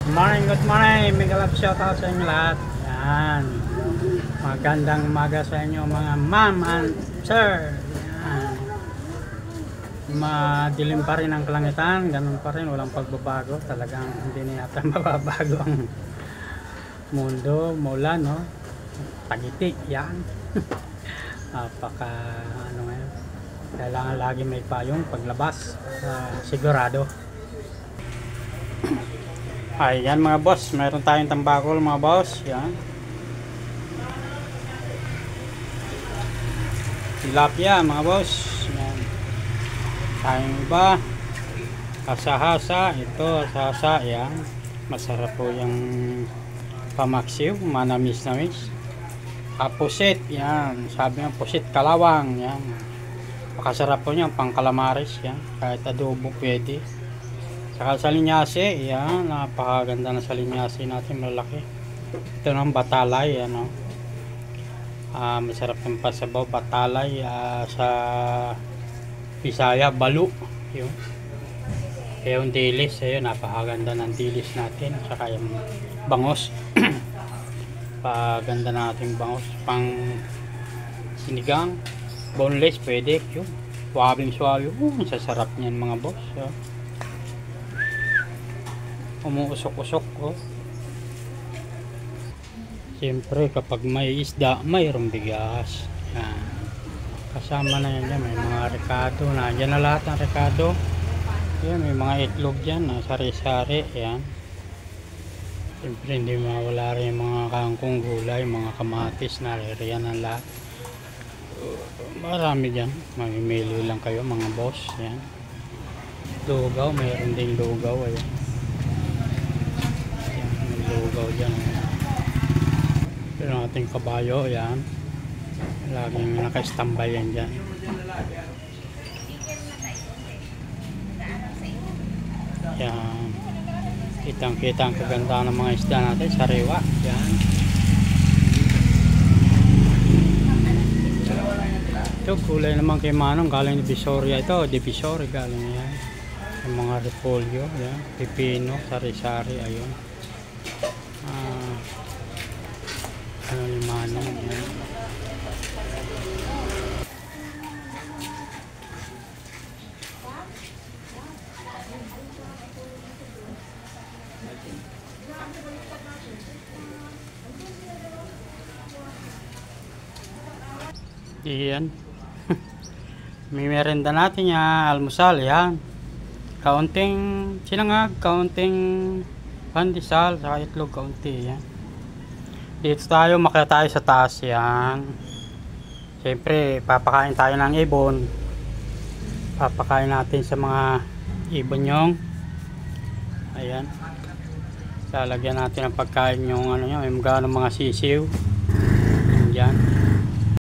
Good morning, mega love shoutout sa inyo lahat. Yan. Magandang umaga sa inyo mga ma'am and sir. Yan. Madilim pa rin ang kalangitan, ganun pa rin, walang pagbabago. Talagang hindi na yata mababago ang mundo, mula no. Tagiti, yan. Napaka ano ngayon. Kailangan lagi may payong paglabas, sigurado. Ayan mga boss, mayroon tayong tambakol mga boss. Yan. Tilapia mga boss. Yan. Tayong iba. Hasa-hasa. Ito hasa-hasa. Yan. Masarap po yung pamaksiw. Manamis-namis. Pusit. Yan. Sabi nga pusit kalawang. Yan. Pakasarap po niyan pang calamares. Yan. Kahit adobo pwede. Saka sa linyase, yan, napakaganda na sa linyase natin, malaki. Ito ng batalay, ano. Masarap yung pasabaw, batalay, sa Bisaya, balu. Yun. Yung dilis, ayun, napakaganda ng dilis natin. Saka yung bangos. Paganda natin bangos, pang sinigang, boneless, pwede, yun. Suwabing-suwabi, sasarap niyan mga boss, yun. Umuusok-usok oh. Siyempre kapag may isda mayroong bigas. Yan. Kasama na yan dyan. May mga rekado na dyan na lahat ng rekado. Yan, may mga itlog dyan sari-sari. Yan. Siyempre hindi mawala rin mga kangkong gulay, mga kamatis na riyan ang lahat. Marami dyan, mamimili lang kayo mga boss. Yan. Lugaw, mayroon ding lugaw. Ayan. Lugaw dyan. Pero ating kabayo, yan. Laging naka-standby yan dyan. Yan. Kitang-kita ang kaganda ng mga isda natin. Sariwa. Yan. Ito, kulay naman kay Manong. Galing Divisoria ito. Divisoria galing yan. Yung mga repolyo. Yan. Pipino. Sari-sari. Ayun. Ano ni Manong yan. Iyan. May merenda natin yan, almusal yan. Kaunting sinangag, kaunting pandesal, saka itlog kaunti yan. Dito tayo, makita tayo sa taas yan. Siyempre papakain tayo ng ibon. Papakain natin sa mga ibon yung ayan. Lalagyan natin ng pagkain yung ano nyo, yung mga sisiw yan.